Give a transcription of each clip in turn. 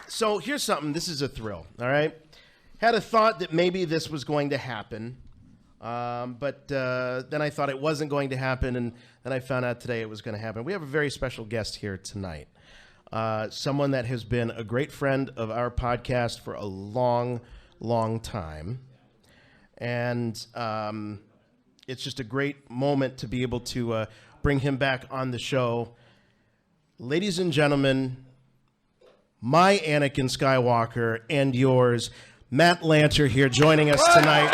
So here's something. This is a thrill, all right? Had a thought that maybe this was going to happen, but then I thought it wasn't going to happen, and then I found out today it was going to happen. We have a very special guest here tonight, someone that has been a great friend of our podcast for a long, long time, and it's just a great moment to be able to bring him back on the show. Ladies and gentlemen, my Anakin Skywalker and yours, Matt Lanter here joining us tonight.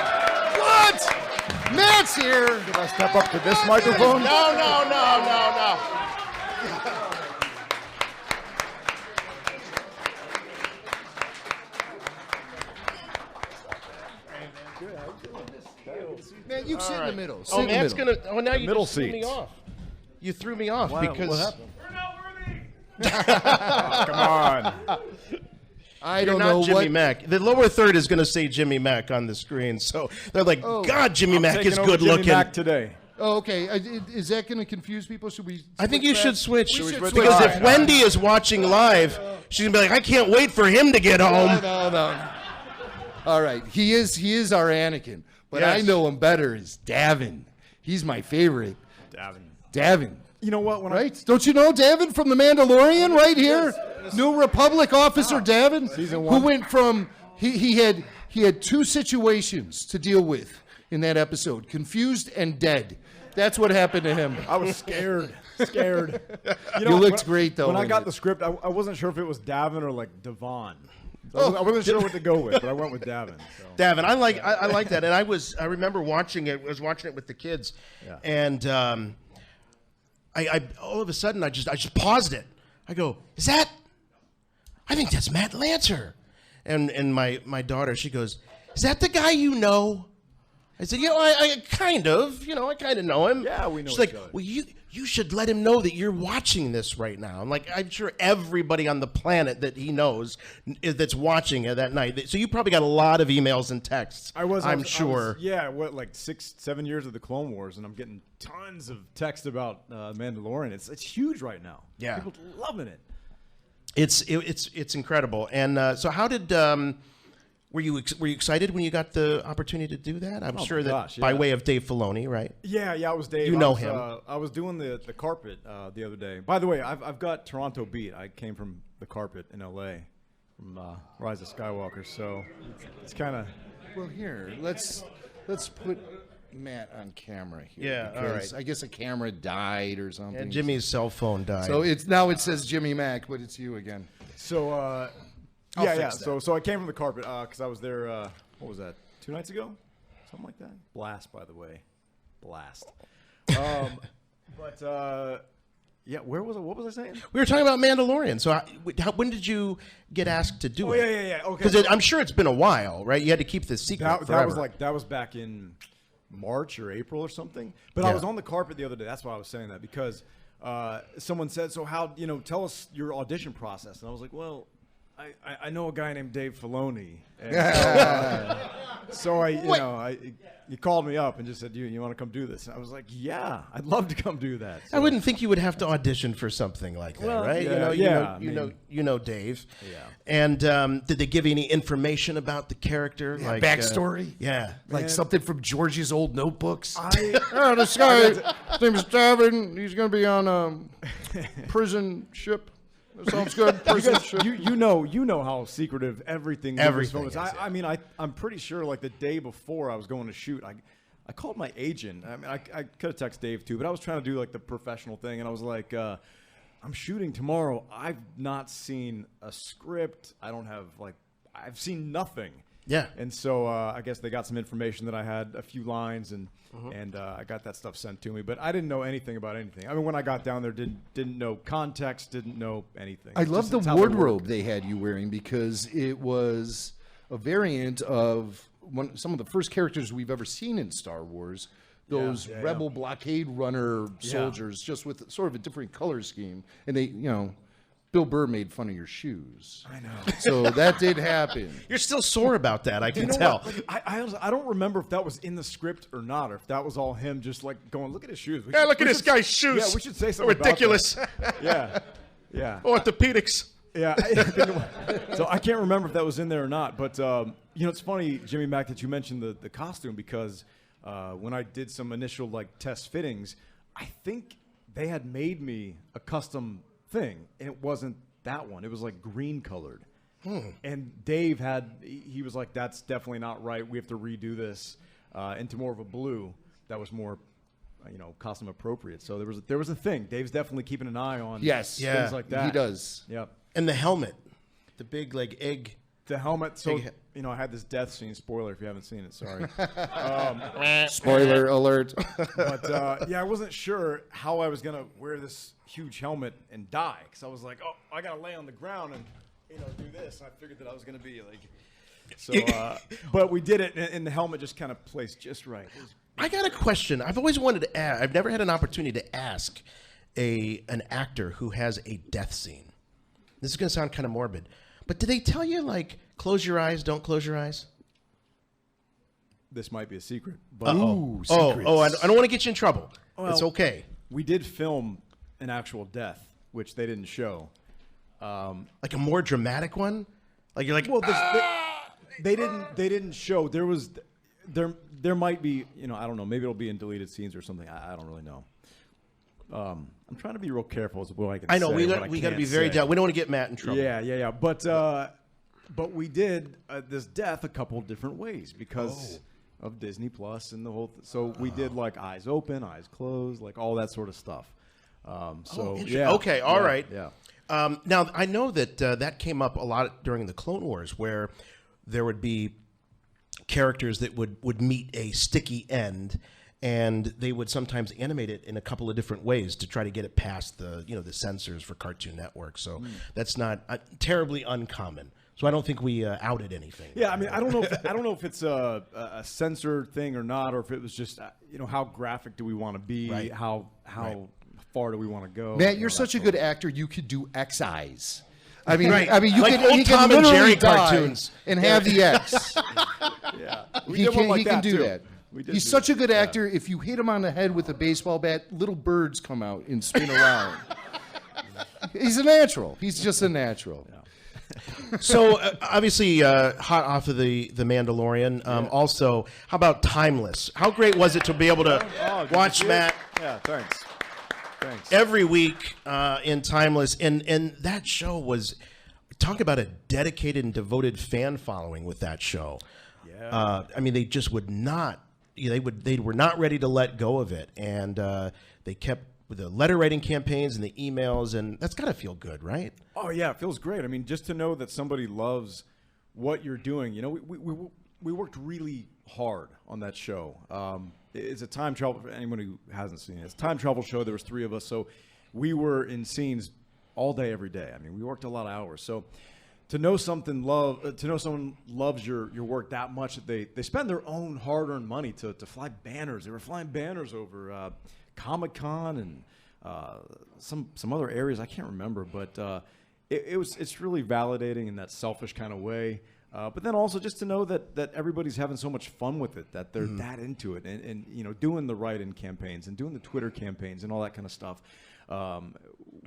What? Matt's here. Did I step up to this microphone? No. Man, you sit in the middle. Sit Oh, in the Matt's middle. gonna. Oh, now you middle just threw me seats. off. You threw me off Wow, because. what happened? Oh, come on. I You're don't not know Jimmy what. Mack. The lower third is going to say Jimmy Mack on the screen, so they're like, God, Jimmy Mack Taking is over good Jimmy looking. Mack today. Oh, okay. Is that going to confuse people? Should we? I think you should switch. We should because switch. if All right, Wendy is watching live, she's gonna be like, I can't wait for him to get home. No. All right. He is our Anakin, but Yes. I know him better as Davin. He's my favorite. Davin. You know what? When Right? Don't you know Davin from The Mandalorian right here? New Republic officer Davin, Season who 1. went from he had two situations to deal with in that episode: confused and dead. That's what happened to him. I was scared. You You looked great, though, When I in got it. the script, I wasn't sure if it was Davin or like Devon. So I wasn't sure what to go with, but I went with Davin. So. Davin, I like that, and I remember watching it. I was watching it with the kids, Yeah. and I all of a sudden I just paused it. I go, is that? I think that's Matt Lanter, and my daughter, she goes, is that the guy you know? I said, I kind of know him. Yeah, we know She's each like, other. well, you should let him know that you're watching this right now. I'm like, I'm sure everybody on the planet that he knows that's watching it that night. So you probably got a lot of emails and texts. I'm sure. Like 6-7 years of the Clone Wars, and I'm getting tons of texts about Mandalorian. It's huge right now. Yeah. People loving it. It's incredible. And so how did were you excited when you got the opportunity to do that? I'm sure that gosh, by yeah. way of Dave Filoni, right? Yeah, it was Dave. You know I was, him. I was doing the carpet the other day. By the way, I've got Toronto beat. I came from the carpet in LA from Rise of Skywalker, so it's kind of. Well, here, let's put Matt on camera here. Yeah, all because right. I guess a camera died or something. And Jimmy's cell phone died. So it says Jimmy Mack, but it's you again. So fix that. So I came from the carpet because I was there. What was that? 2 nights ago, something like that. Blast, by the way, blast. Yeah, where was it? What was I saying? we were talking about Mandalorian. So when did you get asked to do it? Yeah. Okay. Because I'm sure it's been a while, right? You had to keep this secret forever. That was back in March or April or something. But I was on the carpet the other day. That's why I was saying that, because someone said, "So how tell us your audition process?" And I was like, "Well, I know a guy named Dave Filoni." And so you called me up and just said, "You want to come do this?" And I was like, "Yeah, I'd love to come do that." So, I wouldn't think you would have to audition for something like that, right? You know Dave. Yeah. And did they give you any information about the character, like backstory? Yeah. Like something from George's old notebooks. I This guy, his name is Davin. He's going to be on a prison ship. That sounds good. Prison ship. you know how secretive everything is. is, I'm pretty sure like the day before I was going to shoot, I called my agent. I mean, I could have texted Dave too, but I was trying to do like the professional thing, and I was like, I'm shooting tomorrow. I've not seen a script. I've seen nothing. Yeah. And so I guess they got some information that I had a few lines, and I got that stuff sent to me. But I didn't know anything about anything. I mean, when I got down there, didn't know context, didn't know anything. I love the It's how they wardrobe work. they had you wearing, because it was a variant of some of the first characters we've ever seen in Star Wars. Those rebel blockade runner soldiers, just with sort of a different color scheme. And they, Bill Burr made fun of your shoes. I know. So that did happen. You're still sore about that, I can You know tell. what? Like, I honestly, I don't remember if that was in the script or not, or if that was all him just like going, look at his shoes. Look at this guy's shoes. Yeah, we should say something Ridiculous. about that. Yeah. Orthopedics. Yeah. So I can't remember if that was in there or not. But, it's funny, Jimmy Mac, that you mentioned the costume because when I did some initial test fittings, I think they had made me a custom thing. And it wasn't that one. It was green colored. And Dave he was like, that's definitely not right. We have to redo this into more of a blue that was more, costume appropriate. So there was a thing. Dave's definitely keeping an eye on things like that. He does. Yep. And the helmet, the big egg. The helmet. So, I had this death scene. Spoiler if you haven't seen it. Sorry. Spoiler alert. But, I wasn't sure how I was going to wear this huge helmet and die. Because I was like, oh, I got to lay on the ground and, do this. And I figured that I was going to be so, but we did it. And the helmet just kind of placed just right. I got a question. I've always wanted to ask. I've never had an opportunity to ask an actor who has a death scene. This is going to sound kind of morbid. But do they tell you, close your eyes, don't close your eyes? This might be a secret. But Ooh, I don't want to get you in trouble. Well, it's okay. We did film an actual death, which they didn't show. Like a more dramatic one? Like you're like, well, they didn't show. There might be, I don't know. Maybe it'll be in deleted scenes or something. I don't really know. I'm trying to be real careful as to what I can say. I know we got to be very down. We don't want to get Matt in trouble. Yeah. But we did this death a couple different ways because of Disney Plus and the whole. So we did eyes open, eyes closed, all that sort of stuff. Okay, all right. Yeah. Now I know that that came up a lot during the Clone Wars, where there would be characters that would meet a sticky end. And they would sometimes animate it in a couple of different ways to try to get it past the the censors for Cartoon Network. So that's not terribly uncommon. So I don't think we outed anything. Yeah, I mean, I don't know if it's a censored thing or not, or if it was just how graphic do we want to be? Right. How far do we want to go? Matt, you're such a good actor. You could do X eyes. I mean, right. you like can old Tom and Jerry die cartoons and have the X. Yeah, He can do too. that. He's such a good actor. If you hit him on the head with a baseball bat, little birds come out and spin around. He's a natural. He's just a natural. Yeah. So obviously, hot off of the Mandalorian. Also, how about Timeless? How great was it to be able to watch Matt? Yeah, thanks. Every week in Timeless, and that show was talk about a dedicated and devoted fan following with that show. Yeah. I mean, they just would not. They were not ready to let go of it, and they kept with the letter writing campaigns and the emails, and that's got to feel good, right? Oh yeah, it feels great. I mean, just to know that somebody loves what you're doing. We worked really hard on that show. It's a time travel for anyone who hasn't seen it. It's a time travel show. There was 3 of us, so we were in scenes all day, every day. I mean, we worked a lot of hours. So to know someone loves your work that much that they spend their own hard-earned money to fly banners. They were flying banners over Comic-Con and some other areas I can't remember, but it's really validating in that selfish kind of way. But then also just to know that everybody's having so much fun with it, that they're that into it, and doing the write-in campaigns and doing the Twitter campaigns and all that kind of stuff.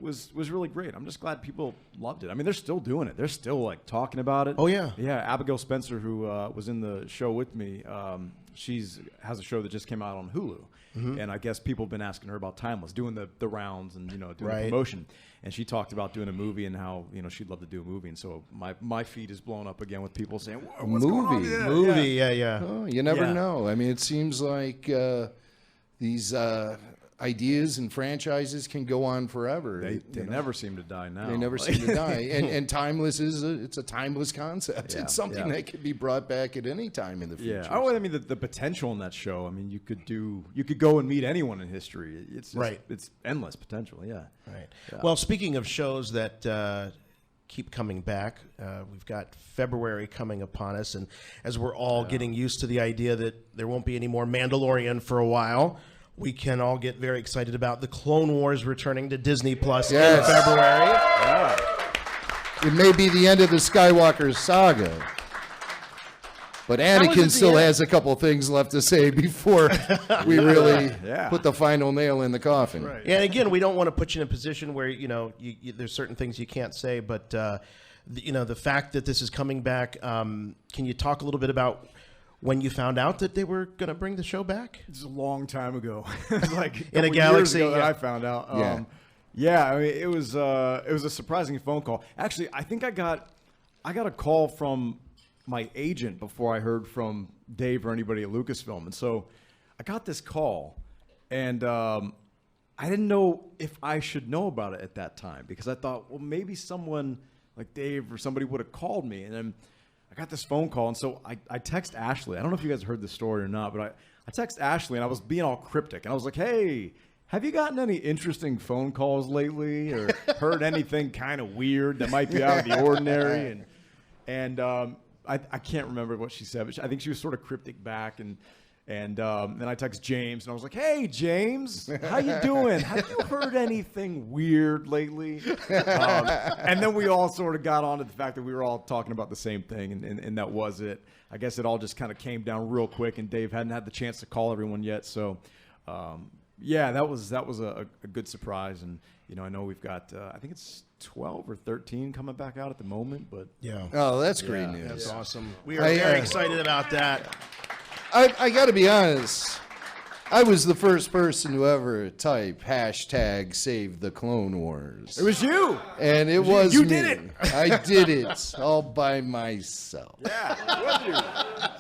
Was really great. I'm just glad people loved it. I mean, they're still doing it. They're still talking about it. Oh yeah. Yeah. Abigail Spencer, who was in the show with me, has a show that just came out on Hulu, and I guess people have been asking her about Timeless, doing the rounds and doing the promotion. And she talked about doing a movie and how she'd love to do a movie. And so my feed is blown up again with people saying, "What's going on?" Yeah. Oh, you never know. I mean, it seems like these ideas and franchises can go on forever. They never seem to die now. They never seem to die. And Timeless it's a timeless concept. Yeah, it's something that can be brought back at any time in the future. Yeah. Oh, I mean the potential in that show. I mean, you could go and meet anyone in history. It's endless potential. Yeah. Right. Yeah. Well, speaking of shows that keep coming back, we've got February coming upon us, and as we're all getting used to the idea that there won't be any more Mandalorian for a while, we can all get very excited about the Clone Wars returning to Disney Plus in February. It may be the end of the Skywalker saga. But was at Anakin the still end. has a couple things left to say before we really Yeah. put the final nail in the coffin. Right. Yeah, and again, we don't want to put you in a position where there's certain things you can't say, but the fact that this is coming back. Can you talk a little bit about when you found out that they were going to bring the show back? It's a long time ago. It's like In a couple years galaxy, ago that yeah. I found out. Yeah. Yeah, I mean, it was a surprising phone call. Actually, I think I got a call from my agent before I heard from Dave or anybody at Lucasfilm, and so I got this call, and I didn't know if I should know about it at that time because I thought, well, maybe someone like Dave or somebody would have called me, and then I got this phone call, and so I text Ashley. I don't know if you guys heard the story or not, but I text Ashley, and I was being all cryptic, and I was like, hey, have you gotten any interesting phone calls lately or heard anything kind of weird that might be out of the ordinary? And I can't remember what she said, but I think she was sort of cryptic back. And then I text James, and I was like, hey, James, how you doing? Have you heard anything weird lately? And then we all sort of got on to the fact that we were all talking about the same thing, and that was it. I guess it all just kind of came down real quick, and Dave hadn't had the chance to call everyone yet. So, yeah, that was a good surprise. And, I know we've got, I think it's 12 or 13 coming back out at the moment. But Yeah. Oh, that's great news. That's awesome. We are very excited about that. I got to be honest. I was the first person to ever type hashtag Save the Clone Wars. it was you. And it was you me. did it. I did it all by myself. Yeah, it was you.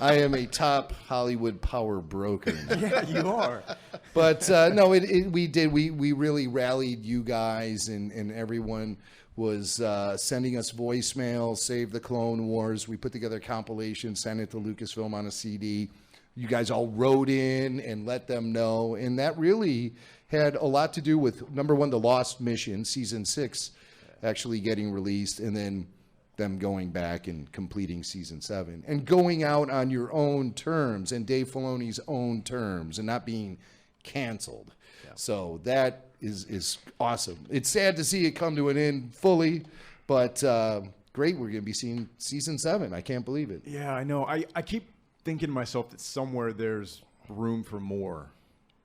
I am a top Hollywood power broker. Yeah, you are. But no, we did. We really rallied you guys, and everyone was sending us voicemails, Save the Clone Wars. We put together a compilation, sent it to Lucasfilm on a CD. You guys all wrote in and let them know. And that really had a lot to do with, number one, The Lost Mission, Season 6, actually getting released, and then them going back and completing Season 7. And going out on your own terms and Dave Filoni's own terms and not being canceled. Yeah. So that is awesome. It's sad to see it come to an end fully, but great. We're going to be seeing Season 7. I can't believe it. Yeah, I know. I keep thinking to myself that somewhere there's room for more.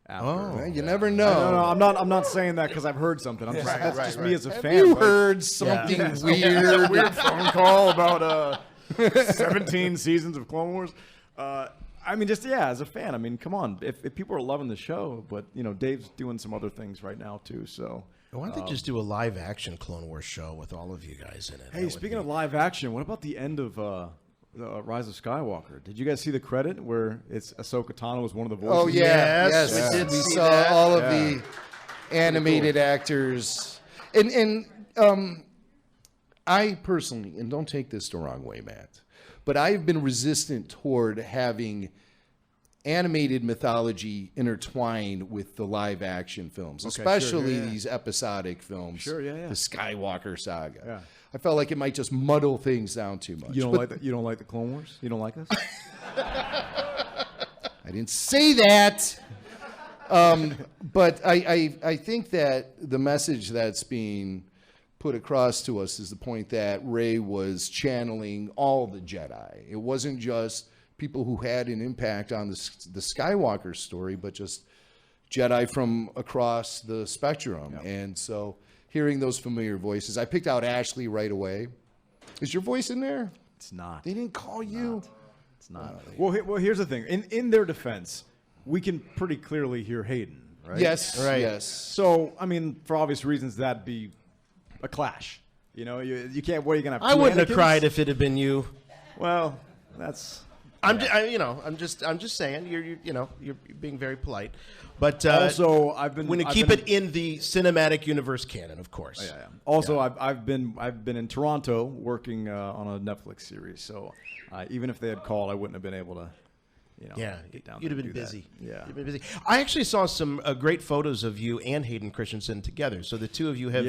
After. Well, you never know. No, I'm not saying that because I've heard something. I'm just, that's just me as a fan. You like, heard something weird? a weird phone call about 17 seasons of Clone Wars. I mean, just as a fan. I mean, come on. If people are loving the show, but Dave's doing some other things right now too. So Why don't they just do a live action Clone Wars show with all of you guys in it? hey, speaking of live action, what about the end of the Rise of Skywalker? Did you guys see the credit where it's Ahsoka Tano was one of the voices? Oh yeah, Yes, yes. we did We see saw that. all of the animated actors, and I personally, and don't take this the wrong way, Matt, but I've been resistant toward having animated mythology intertwined with the live action films, especially these episodic films. Sure, yeah. The Skywalker saga. Yeah. I felt like it might just muddle things down too much. You don't But like the, you don't like the Clone Wars? You don't like this? I didn't say that. But I think that the message that's being put across to us is the point that Rey was channeling all the Jedi. It wasn't just people who had an impact on the Skywalker story, but just Jedi from across the spectrum. Yep. And so hearing those familiar voices, I picked out Ashley right away. Is your voice in there? It's not. They didn't call you? It's not. Well, here's the thing. In their defense, we can pretty clearly hear Hayden, right? Yes. Right. Yes. So, I mean, for obvious reasons, that'd be a clash. You can't. What are you gonna have? I two wouldn't have Anakins? cried if it had been you. Well, that's. I'm just saying you're being very polite, but Also, I've been. when you I've keep been- it in the cinematic universe canon, of course. Yeah. Also, I've been in Toronto working on a Netflix series. So even if they had called, I wouldn't have been able to. Get down You'd there have and been do busy. that. Yeah. You'd been busy. I actually saw some great photos of you and Hayden Christensen together. So the two of you have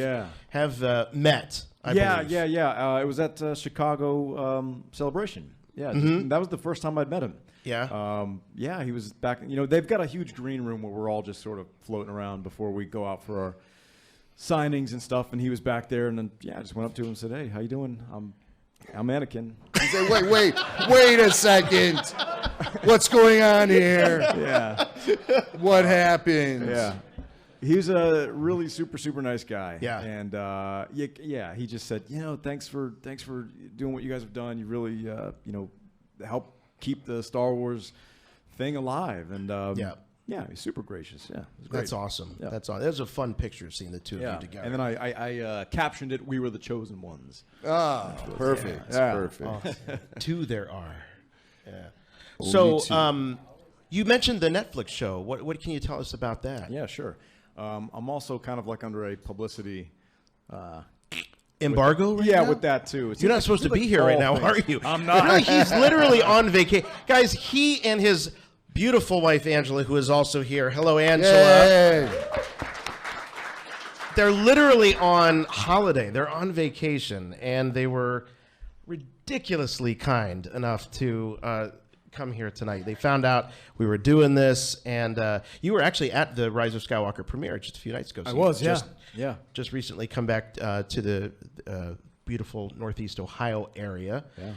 met. I believe. Yeah. It was at Chicago Celebration. Yeah, that was the first time I'd met him. Yeah. He was back. They've got a huge green room where we're all just sort of floating around before we go out for our signings and stuff. And he was back there, and then I just went up to him and said, "Hey, how you doing? I'm I'm Anakin. He said, wait a second. What's going on here? Yeah. What happened? Yeah. He's a really super nice guy. Yeah. And he just said, thanks for doing what you guys have done. You really help keep the Star Wars thing alive. And yeah, he's super gracious. Yeah, it was great. That's awesome. Yeah. That's awesome. That was a fun picture seeing the two of you together. And then I captioned it, "We were the chosen ones." Ah, perfect. Yeah. Perfect. Awesome. Two there are. Yeah. Only So, two. you mentioned the Netflix show. What can you tell us about that? Yeah, sure. I'm also kind of like under a publicity Embargo? Right now? with that too. You're not supposed to be here right now, are you? I'm not. Really, he's literally on vacation. Guys, he and his beautiful wife, Angela, who is also here. Hello, Angela. Yay. They're literally on holiday. They're on vacation, and they were ridiculously kind enough to come here tonight. They found out we were doing this, and you were actually at the Rise of Skywalker premiere just a few nights ago. So I was, you just recently come back to the beautiful Northeast Ohio area. Yeah.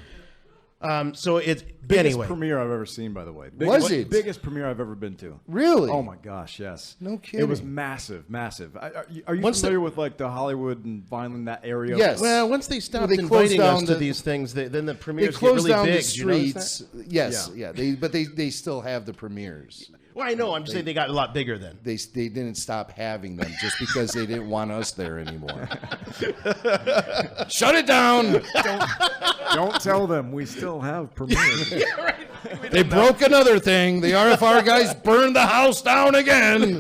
So it's Biggest anyway. premiere I've ever seen, by the way. Was it? Biggest premiere I've ever been to. Really? Oh my gosh, yes. No kidding. It was massive. Are you Once familiar with like the Hollywood and Vineland, that area? Yes. Well, once they stopped they closed inviting us down to the- these things, then the They premieres get closed really down big. the Do you notice that? streets. Yes, yeah. They still have the premieres. Well, I know. I'm just saying they got a lot bigger then. They didn't stop having them just because they didn't want us there anymore. Shut it down. Don't tell them we still have premieres. They broke another thing. The RFR guys burned the house down again.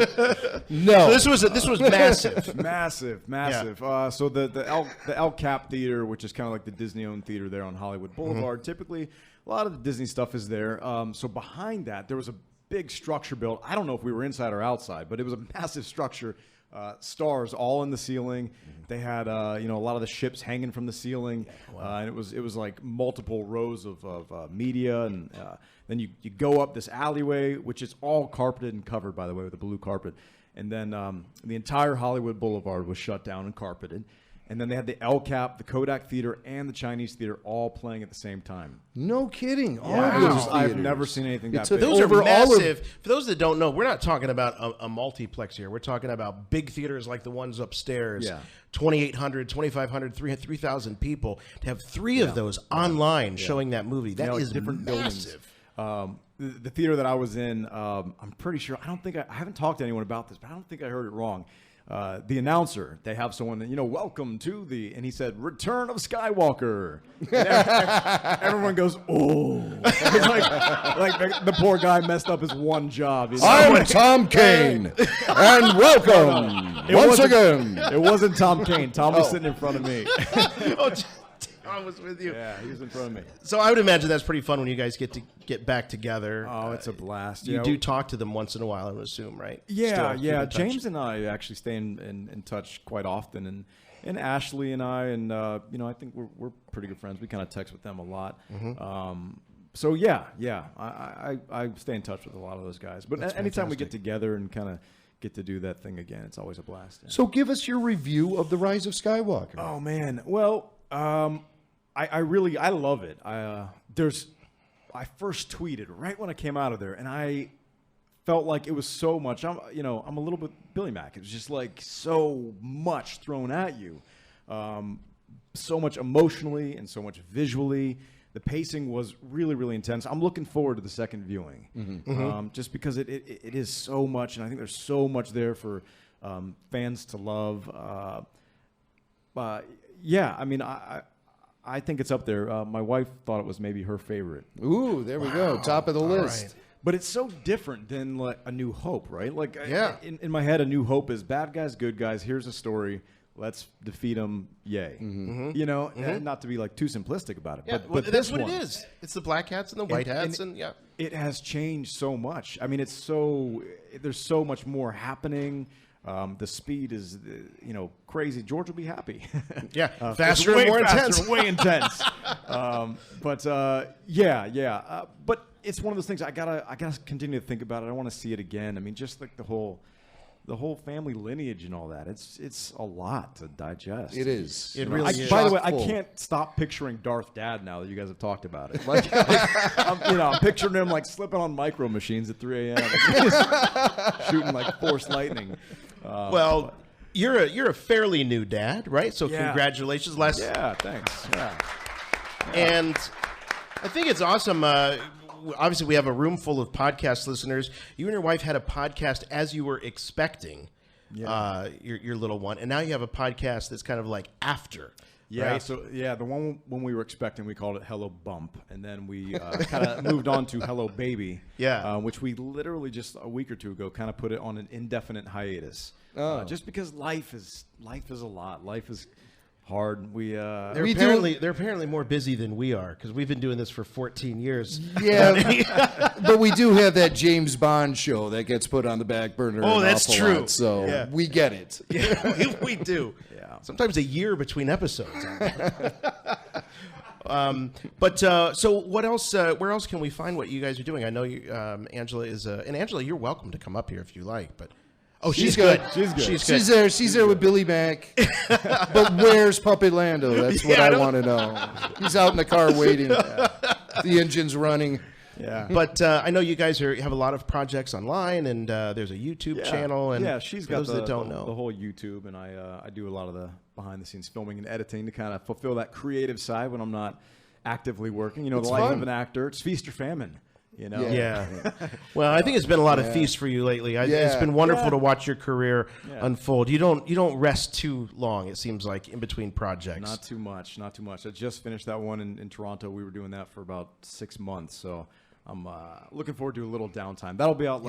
No. So this was massive. massive. So the El Cap Theater, which is kind of like the Disney-owned theater there on Hollywood Boulevard. Typically, a lot of the Disney stuff is there. So behind that, there was a big structure built. I don't know if we were inside or outside, but it was a massive structure. Stars all in the ceiling. They had a lot of the ships hanging from the ceiling, and it was like multiple rows of media, and then you go up this alleyway, which is all carpeted and covered, by the way, with a blue carpet, and then the entire Hollywood Boulevard was shut down and carpeted. And then they had the El Cap, the Kodak Theater, and the Chinese Theater all playing at the same time. No kidding. All Yeah, those I've theaters. never seen anything that took big. Those are over all of- massive. For those that don't know, we're not talking about a multiplex here. We're talking about big theaters like the ones upstairs. Yeah. 2,800, 2,500, 3,000 people. To have three of those online showing that movie, that is different massive. buildings. The theater that I was in, I'm pretty sure. I haven't talked to anyone about this, but I don't think I heard it wrong. The announcer, they have someone that, welcome to the, and he said, Return of Skywalker. And everyone goes, oh. like the poor guy messed up his one job. I'm Tom Kane, and welcome once again. It wasn't Tom Kane. Tom was sitting in front of me. Oh, Tom was with you. Yeah, he was in front of me. So I would imagine that's pretty fun when you guys get back together. Oh, it's a blast. You do talk to them once in a while, I would assume, right? Yeah, Still yeah. keep in touch. James and I actually stay in touch quite often, and Ashley and I, and I think we're pretty good friends. We kind of text with them a lot. So yeah, I stay in touch with a lot of those guys. But anytime we get together and kind of get to do that thing again, it's always a blast. Yeah. So give us your review of The Rise of Skywalker. Oh man, well, I really love it. I first tweeted right when I came out of there, and I felt like it was so much. I'm a little bit Billy Mack. It was just like so much thrown at you, so much emotionally and so much visually. The pacing was really, really intense. I'm looking forward to the second viewing, just because it is so much, and I think there's so much there for fans to love. Yeah, I mean, I think it's up there. My wife thought it was maybe her favorite. Ooh, there we go. Top of the list. right. But it's so different than like A New Hope, right? Like, Yeah. in my head, A New Hope is bad guys, good guys. Here's a story. Let's defeat them. Yay. Not to be like too simplistic about it. Yeah, but that's this what one, it is. It's the black hats and the white hats, and yeah. It has changed so much. I mean, there's so much more happening. The speed is, crazy. George will be happy. Yeah, It's faster way and more faster, intense. way intense. But it's one of those things I gotta continue to think about it. I want to see it again. I mean, just like the whole, the whole family lineage and all that. It's a lot to digest. It is. It really is. By the way, I Chock-full. can't stop picturing Darth Dad now that you guys have talked about it. Like, I'm picturing him like slipping on micro machines at 3 a.m. shooting like force lightning. Well, you're a fairly new dad, right? So Yeah. congratulations. Yeah, thanks. Yeah. And I think it's awesome. Obviously, we have a room full of podcast listeners. You and your wife had a podcast as you were expecting your little one, and now you have a podcast that's kind of like after. Yeah, right? so the one when we were expecting, we called it Hello Bump, and then we kind of moved on to Hello Baby, which we literally just a week or two ago kind of put it on an indefinite hiatus, just because life is a lot. Life is hard. They're apparently more busy than we are because we've been doing this for 14 years. Yeah, but we do have that James Bond show that gets put on the back burner. Oh, an that's awful true. lot, so Yeah. we get it. Yeah, we do. Yeah. Sometimes a year between episodes. So what else? Where else can we find what you guys are doing? I know you, Angela is, and Angela, you're welcome to come up here if you like. But she's good. She's good. She's good. She's there with Billy Mack. But where's Puppet Lando? That's what I want to know. He's out in the car waiting. The engine's running. Yeah. But I know you guys have a lot of projects online, and there's a YouTube channel. And she's for got those that don't the know. whole YouTube, and I do a lot of the behind the scenes filming and editing to kind of fulfill that creative side when I'm not actively working. You know, It's the life fun. of an actor. It's feast or famine. You know. Yeah. Well, I think it's been a lot of feasts for you lately. It's been wonderful to watch your career unfold. You don't rest too long, it seems like, in between projects. Not too much. I just finished that one in Toronto. We were doing that for about 6 months, so I'm looking forward to a little downtime. That'll be out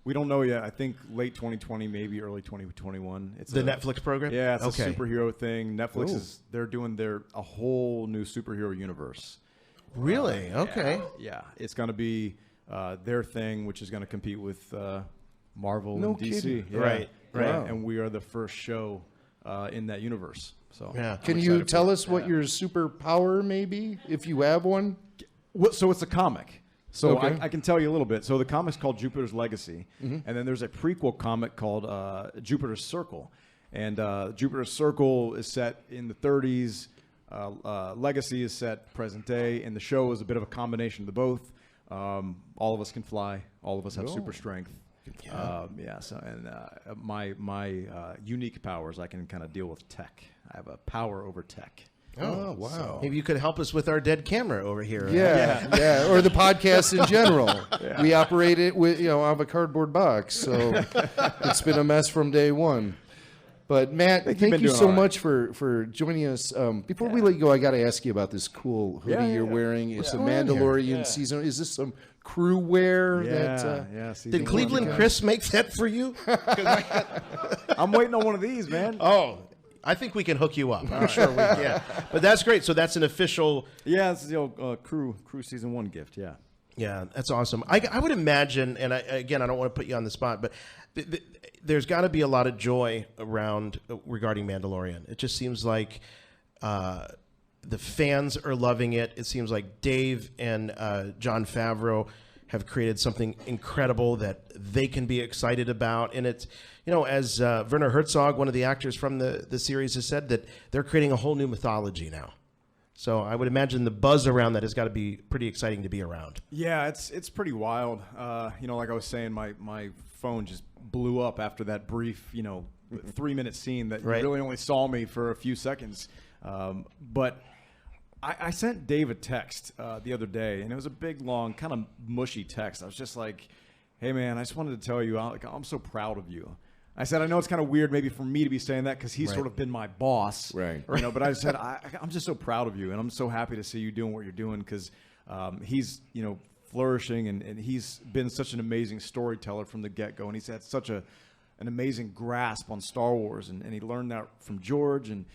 we don't know yet. I think late 2020, maybe early 2021. It's the Netflix program? Yeah, it's okay. a superhero thing. Netflix they're doing a whole new superhero universe. Really? Okay. Yeah, it's going to be their thing, which is going to compete with Marvel No and DC. kidding. Yeah. Right. Wow. And we are the first show in that universe. So Yeah. Can you tell us what your superpower may be, if you have one? So it's a comic. So Okay. I can tell you a little bit. So the comic's called Jupiter's Legacy, and then there's a prequel comic called Jupiter's Circle. And Jupiter's Circle is set in the 30s. Legacy is set present day, and the show is a bit of a combination of the both. All of us can fly. All of us have super strength. My unique powers, I can kind of deal with tech. I have a power over tech. Oh, wow. Maybe you could help us with our dead camera over here. Yeah, or the podcast in general. We operate it with, out of a cardboard box, so it's been a mess from day one. But Matt, thank you so much for joining us. Before we let you go, I got to ask you about this cool hoodie you're wearing. It's a Mandalorian season. Is this some crew wear? Did Cleveland Chris make that for you? I'm waiting on one of these, man. Oh, I think we can hook you up. I'm sure we can. But that's great. So that's an official. Yeah, it's the old crew season 1 gift. Yeah. Yeah, that's awesome. I would imagine, and I don't want to put you on the spot, but there's got to be a lot of joy regarding Mandalorian. It just seems like the fans are loving it. It seems like Dave and Jon Favreau have created something incredible that they can be excited about. And it's, as Werner Herzog, one of the actors from the series, has said, that they're creating a whole new mythology now. So I would imagine the buzz around that has got to be pretty exciting to be around. Yeah, it's pretty wild. Like I was saying, my phone just blew up after that brief, 3-minute scene that you really only saw me for a few seconds. But I sent Dave a text the other day, and it was a big, long, kind of mushy text. I was just like, hey, man, I just wanted to tell you, I'm so proud of you. I said, I know it's kind of weird maybe for me to be saying that because he's sort of been my boss. Right. But I said, I'm just so proud of you, and I'm so happy to see you doing what you're doing because he's, flourishing, and he's been such an amazing storyteller from the get-go, and he's had such an amazing grasp on Star Wars, and he learned that from George, and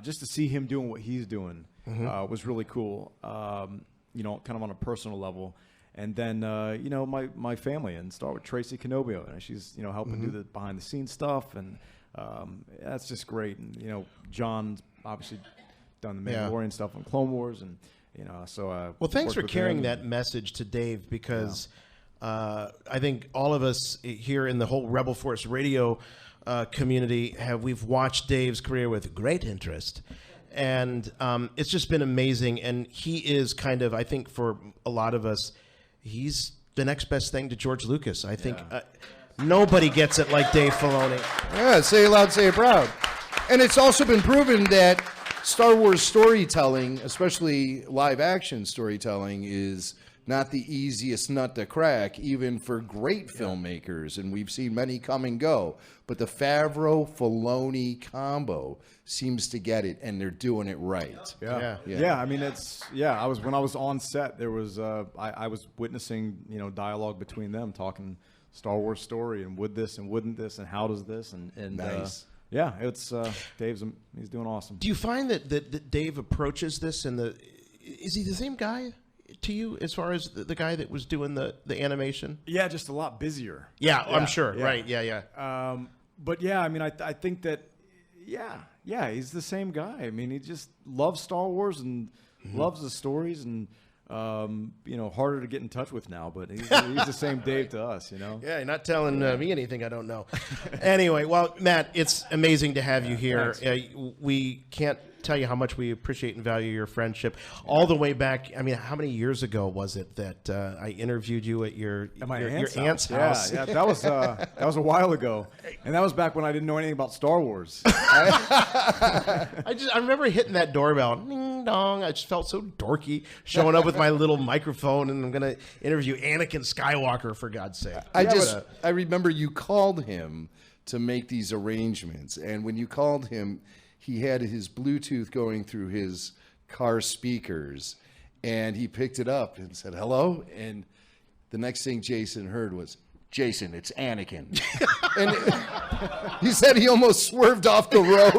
just to see him doing what he's doing was really cool, kind of on a personal level. And then, my family, and start with Tracy Canobio, and she's, helping do the behind-the-scenes stuff, and that's just great. And, John's obviously done the Mandalorian stuff on Clone Wars, and, so... well, thanks for carrying that message to Dave, because I think all of us here in the whole Rebel Force Radio community we've watched Dave's career with great interest, and it's just been amazing. And he is kind of, I think, for a lot of us, he's the next best thing to George Lucas. I think nobody gets it like Dave Filoni. Yeah, say it loud, say it proud. And it's also been proven that Star Wars storytelling, especially live action storytelling, is not the easiest nut to crack, even for great filmmakers. And we've seen many come and go. But the Favreau-Filoni combo seems to get it, and they're doing it right. Yeah. I mean, when I was on set, there was I was witnessing dialogue between them talking Star Wars story and would this and wouldn't this and how does this and nice. Yeah, it's he's doing awesome. Do you find that Dave approaches this is he the same guy to you as far as the guy that was doing the animation? Yeah, just a lot busier. Yeah, I'm sure. Yeah. Right. Yeah. But yeah, I mean, I think that he's the same guy. I mean, he just loves Star Wars and loves the stories and. Harder to get in touch with now, but he's the same Dave to us, Yeah, you're not telling me anything I don't know. Anyway, well, Matt, it's amazing to have you here. We can't tell you how much we appreciate and value your friendship. All the way back, I mean, how many years ago was it that I interviewed you at your aunt's house? Yeah, that was a while ago, and that was back when I didn't know anything about Star Wars. I remember hitting that doorbell, ding dong. I just felt so dorky showing up with my little microphone, and I'm gonna interview Anakin Skywalker, for God's sake. I remember you called him to make these arrangements, and when you called him, he had his Bluetooth going through his car speakers, and he picked it up and said, hello. And the next thing Jason heard was, Jason, it's Anakin. And he said he almost swerved off the road.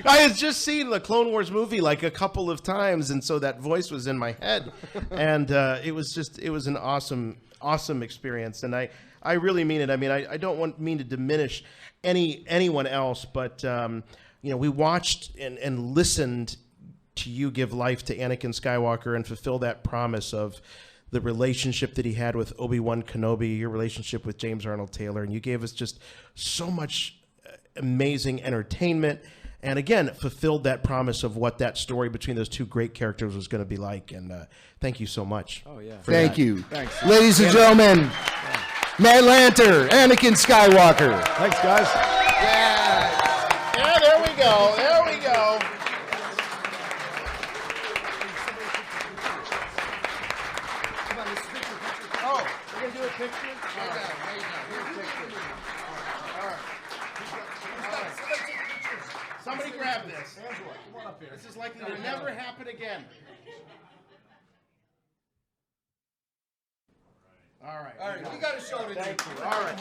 I had just seen the Clone Wars movie like a couple of times, and so that voice was in my head. And it was an awesome experience. And I really mean it. I mean, I don't mean to diminish anyone else, but we watched and listened to you give life to Anakin Skywalker and fulfill that promise of the relationship that he had with Obi-Wan Kenobi, your relationship with James Arnold Taylor, and you gave us just so much amazing entertainment, and again, fulfilled that promise of what that story between those two great characters was going to be like, and thank you so much. Oh, yeah. Thank you. Thanks. Ladies and gentlemen, Matt Lanter, Anakin Skywalker. Thanks, guys. Yeah, there we go. There we go. Oh, we're going to do a picture? All right. Somebody grab this. Angela, come on up here. This is likely to never happen again. All right. We got to show it. Thank you. All right.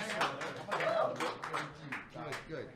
Good.